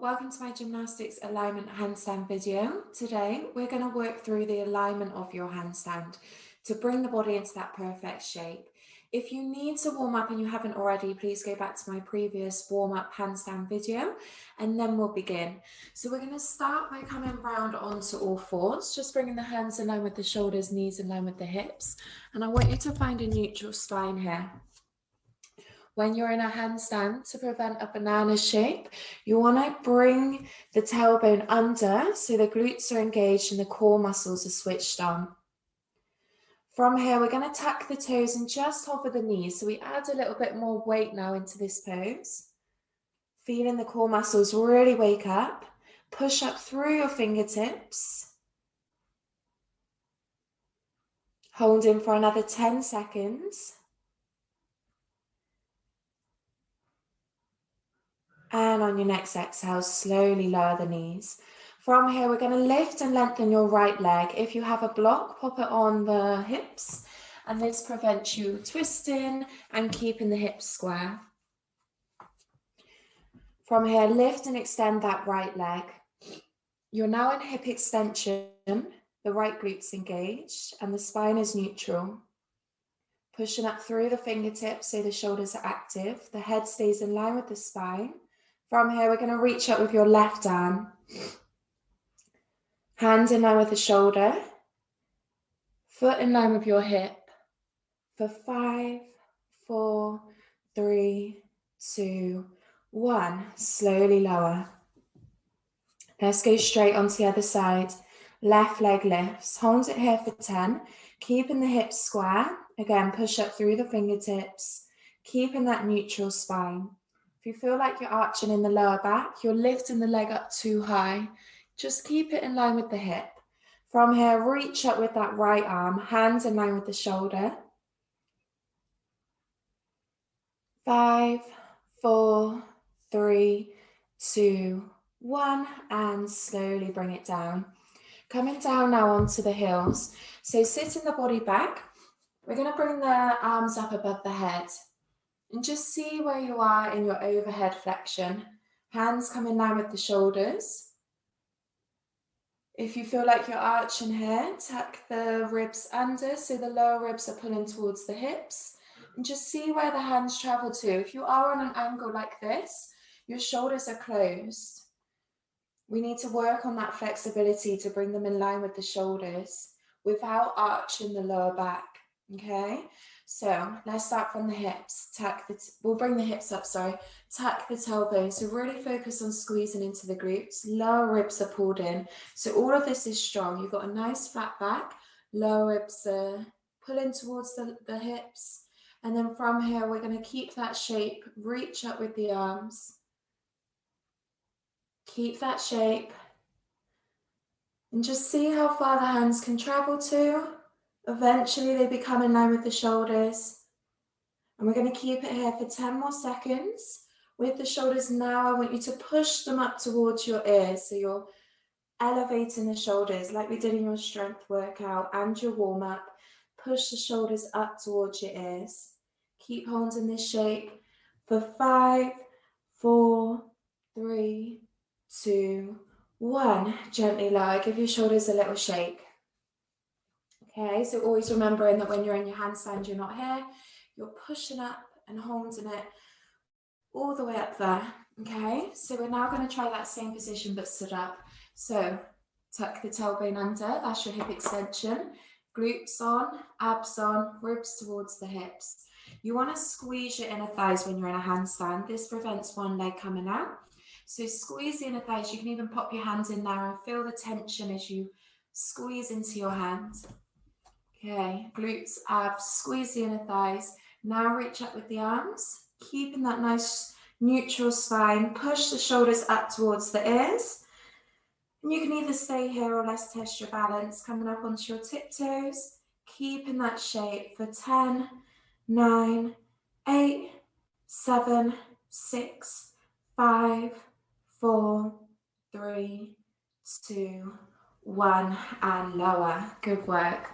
welcome to my gymnastics alignment handstand video. Today we're going to work through the alignment of your handstand to bring the body into that perfect shape. If you need to warm up and you haven't already, please go back to my previous warm-up handstand video and then we'll begin. So we're going to start by coming round onto all fours, just bringing the hands in line with the shoulders, knees in line with the hips. And I want you to find a neutral spine here. When you're in a handstand, to prevent a banana shape, you want to bring the tailbone under so the glutes are engaged and the core muscles are switched on. From here, we're going to tuck the toes and just hover the knees. So we add a little bit more weight now into this pose. Feeling the core muscles really wake up. Push up through your fingertips. Hold in for another 10 seconds. And on your next exhale, slowly lower the knees. From here, we're going to lift and lengthen your right leg. If you have a block, pop it on the hips. And this prevents you twisting and keeping the hips square. From here, lift and extend that right leg. You're now in hip extension. The right glute's engaged and the spine is neutral. Pushing up through the fingertips so the shoulders are active. The head stays in line with the spine. From here, we're going to reach up with your left arm. Hand in line with the shoulder. Foot in line with your hip. For 5, 4, 3, 2, 1. Slowly lower. Let's go straight onto the other side. Left leg lifts. Hold it here for 10. Keeping the hips square. Again, push up through the fingertips. Keeping that neutral spine. If you feel like you're arching in the lower back, you're lifting the leg up too high. Just keep it in line with the hip. From here, reach up with that right arm, hands in line with the shoulder. 5, 4, 3, 2, 1, and slowly bring it down. Coming down now onto the heels. So sitting the body back, we're going to bring the arms up above the head. And just see where you are in your overhead flexion. Hands come in line with the shoulders. If you feel like you're arching here, tuck the ribs under so the lower ribs are pulling towards the hips. And just see where the hands travel to. If you are on an angle like this, your shoulders are closed. We need to work on that flexibility to bring them in line with the shoulders without arching the lower back, okay? So let's start from the hips. We'll bring the hips up, tuck the tailbone. So really focus on squeezing into the glutes. Lower ribs are pulled in. So all of this is strong. You've got a nice flat back. Lower ribs are pulling towards the hips. And then from here, we're going to keep that shape. Reach up with the arms. Keep that shape. And just see how far the hands can travel to. Eventually they become in line with the shoulders. And we're going to keep it here for 10 more seconds. With the shoulders now, I want you to push them up towards your ears. So you're elevating the shoulders like we did in your strength workout and your warm-up. Push the shoulders up towards your ears. Keep holding this shape for 5, 4, 3, 2, 1. Gently lower. Give your shoulders a little shake. Okay, so always remembering that when you're in your handstand, you're not here. You're pushing up and holding it all the way up there. Okay, so we're now going to try that same position but stood up. So tuck the tailbone under, that's your hip extension. Glutes on, abs on, ribs towards the hips. You want to squeeze your inner thighs when you're in a handstand. This prevents one leg coming out. So squeeze the inner thighs. You can even pop your hands in there and feel the tension as you squeeze into your hands. Okay, glutes, abs, squeeze the inner thighs. Now reach up with the arms, keeping that nice neutral spine. Push the shoulders up towards the ears. And you can either stay here or let's test your balance. Coming up onto your tiptoes, keeping that shape for 10, 9, 8, 7, 6, 5, 4, 3, 2, 1, and lower. Good work.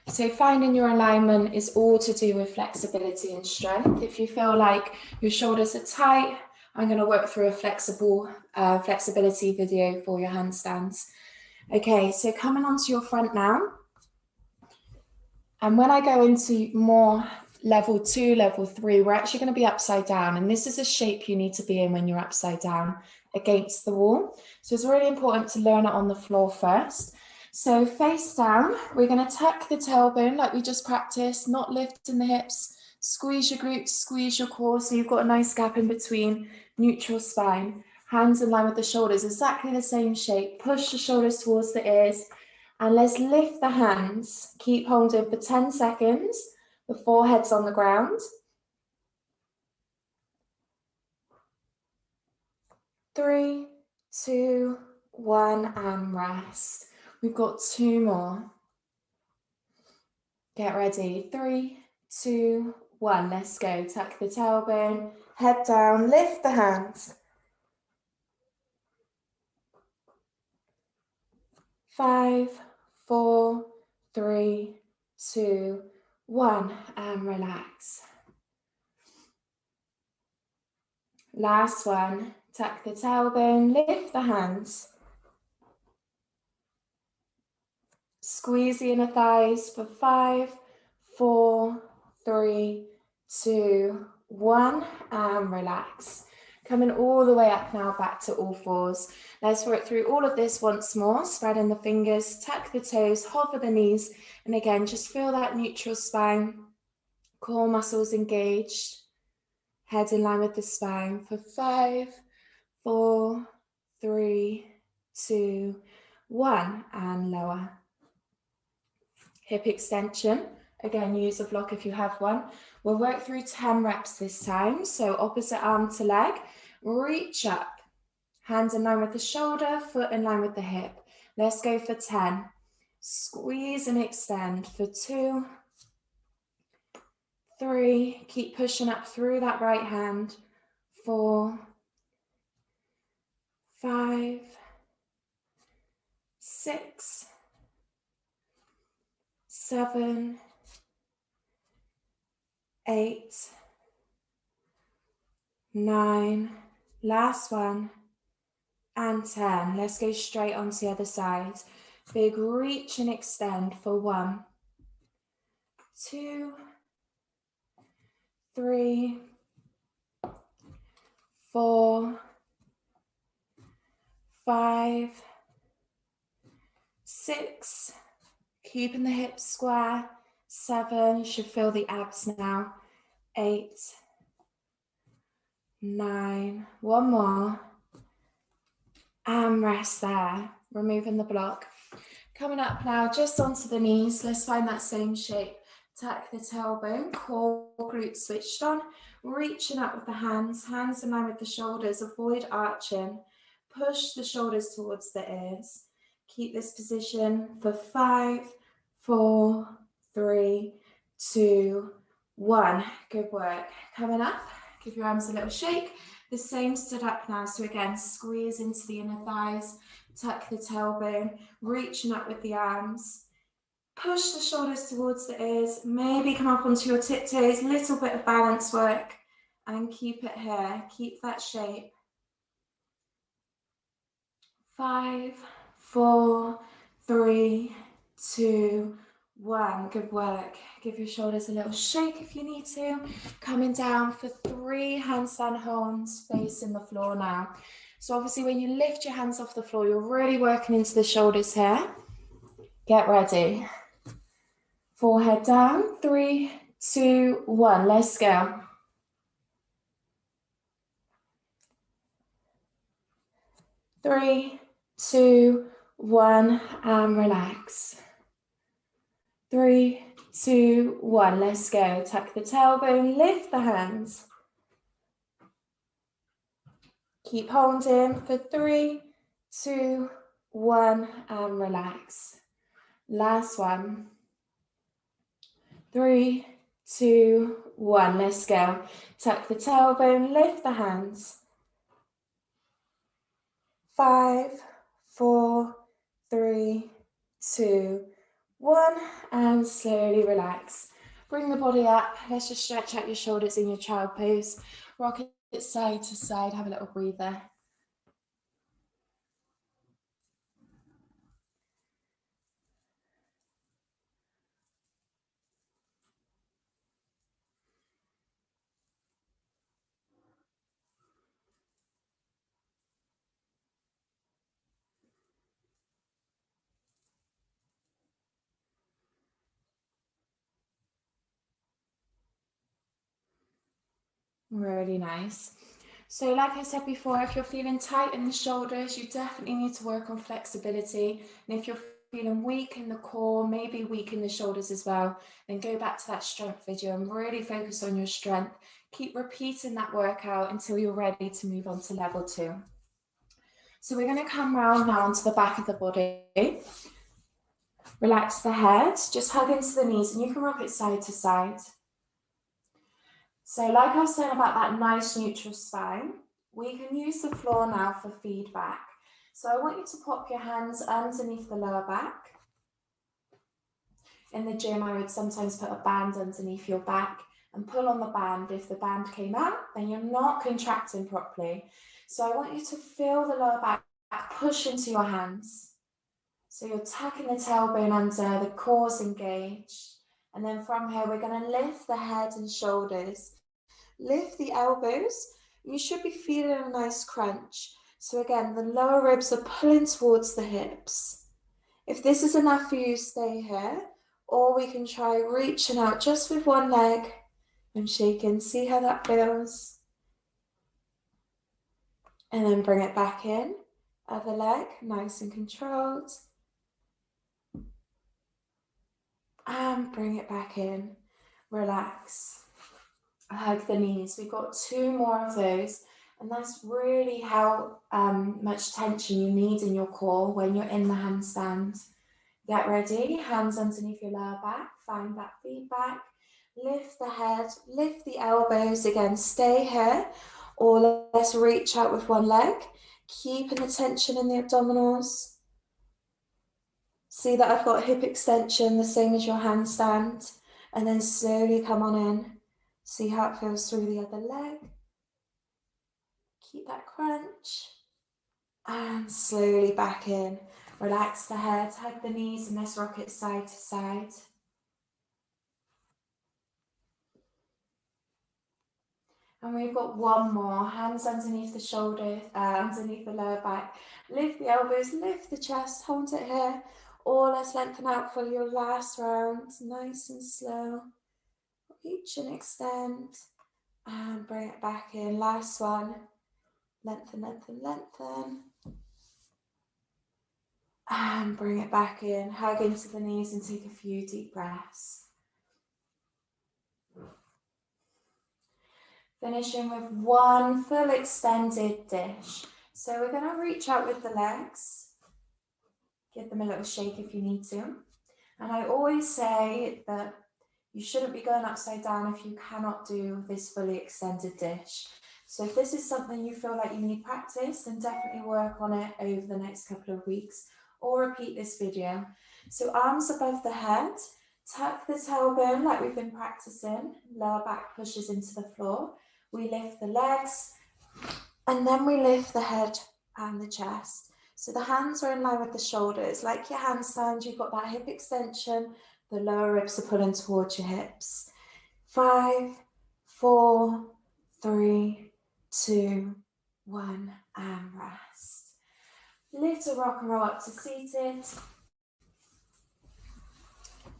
So finding your alignment is all to do with flexibility and strength. If you feel like your shoulders are tight, I'm going to work through a flexibility video for your handstands. Okay, so coming onto your front now. And when I go into more level 2, level 3, we're actually going to be upside down. And this is a shape you need to be in when you're upside down against the wall. So it's really important to learn it on the floor first. So face down, we're going to tuck the tailbone like we just practiced, not lifting the hips. Squeeze your glutes, squeeze your core, so you've got a nice gap in between, neutral spine. Hands in line with the shoulders, exactly the same shape. Push the shoulders towards the ears. And let's lift the hands. Keep holding for 10 seconds. The forehead's on the ground. 3, 2, 1, and rest. We've got 2 more. Get ready. 3, 2, 1. Let's go. Tuck the tailbone, head down, lift the hands. 5, 4, 3, 2, 1, and relax. Last one. Tuck the tailbone, lift the hands. Squeeze the inner thighs for 5, 4, 3, 2, 1, and relax. Coming all the way up now, back to all fours. Let's work through all of this once more. Spreading the fingers, tuck the toes, hover the knees, and again, just feel that neutral spine. Core muscles engaged. Head in line with the spine for 5, 4, 3, 2, 1, and lower. Hip extension. Again, use a block if you have one. We'll work through 10 reps this time. So opposite arm to leg, reach up. Hands in line with the shoulder, foot in line with the hip. Let's go for 10. Squeeze and extend for 2, 3. Keep pushing up through that right hand. 4, 5, 6, 7, 8, 9, last one, and 10. Let's go straight onto the other side. Big reach and extend for 1, 2, 3, 4, 5, 6, keeping the hips square, 7, you should feel the abs now, 8, 9, one more, and rest there, removing the block. Coming up now, just onto the knees, let's find that same shape. Tuck the tailbone, core glutes switched on, reaching up with the hands in line with the shoulders, avoid arching. Push the shoulders towards the ears. Keep this position for 5, 4, 3, 2, 1. Good work. Coming up, give your arms a little shake. The same stood up now. So again, squeeze into the inner thighs, tuck the tailbone, reaching up with the arms. Push the shoulders towards the ears. Maybe come up onto your tiptoes, little bit of balance work, and keep it here. Keep that shape. 5, 4, 3, 2, 1. Good work. Give your shoulders a little shake if you need to. Coming down for 3 handstand holds, facing the floor now. So obviously when you lift your hands off the floor, you're really working into the shoulders here. Get ready. Forehead down. 3, 2, 1. Let's go. 3, 2, 1, and relax. 3, 2, 1. Let's go. Tuck the tailbone, lift the hands. Keep holding for 3, 2, 1, and relax. Last one. 3, 2, 1. Let's go. Tuck the tailbone, lift the hands. 5, 4, 3, 2, 1, and slowly relax. Bring the body up. Let's just stretch out your shoulders in your child pose. Rock it it side to side, have a little breather. Really nice. So like I said before, if you're feeling tight in the shoulders, you definitely need to work on flexibility. And if you're feeling weak in the core, maybe weak in the shoulders as well, then go back to that strength video and really focus on your strength. Keep repeating that workout until you're ready to move on to level 2. So we're going to come round now onto the back of the body. Relax the head, just hug into the knees, and you can rock it side to side. So like I was saying about that nice neutral spine, we can use the floor now for feedback. So I want you to pop your hands underneath the lower back. In the gym, I would sometimes put a band underneath your back and pull on the band. If the band came out, then you're not contracting properly. So I want you to feel the lower back push into your hands. So you're tucking the tailbone under, the core's engaged. And then from here, we're going to lift the head and shoulders. Lift the elbows. You should be feeling a nice crunch. So again, the lower ribs are pulling towards the hips. If this is enough for you, stay here. Or we can try reaching out just with one leg and shaking. See how that feels. And then bring it back in. Other leg, nice and controlled. And bring it back in. Relax. Hug the knees. We've got 2 more of those, and that's really how much tension you need in your core when you're in the handstand. Get ready, hands underneath your lower back, find that feedback, lift the head, lift the elbows, again stay here, or let's reach out with one leg, keeping the tension in the abdominals. See that I've got hip extension, the same as your handstand, and then slowly come on in. See how it feels through the other leg. Keep that crunch. And slowly back in. Relax the head, hug the knees, and let's rock it side to side. And we've got one more. Hands underneath the shoulders, underneath the lower back. Lift the elbows, lift the chest, hold it here. Or let's lengthen out for your last round. Nice and slow. Reach and extend. And bring it back in. Last one. Lengthen, lengthen, lengthen. And bring it back in. Hug into the knees and take a few deep breaths. Finishing with one full extended dish. So we're going to reach out with the legs. Give them a little shake if you need to. And I always say that you shouldn't be going upside down if you cannot do this fully extended dish. So if this is something you feel like you need practice, then definitely work on it over the next couple of weeks or repeat this video. So arms above the head, tuck the tailbone like we've been practicing, lower back pushes into the floor. We lift the legs and then we lift the head and the chest. So the hands are in line with the shoulders. Like your handstand, you've got that hip extension, the lower ribs are pulling towards your hips. 5, 4, 3, 2, 1, and rest. Little rock and roll up to seated.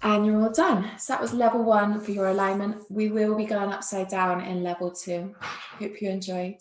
And you're all done. So that was level 1 for your alignment. We will be going upside down in level 2. Hope you enjoyed.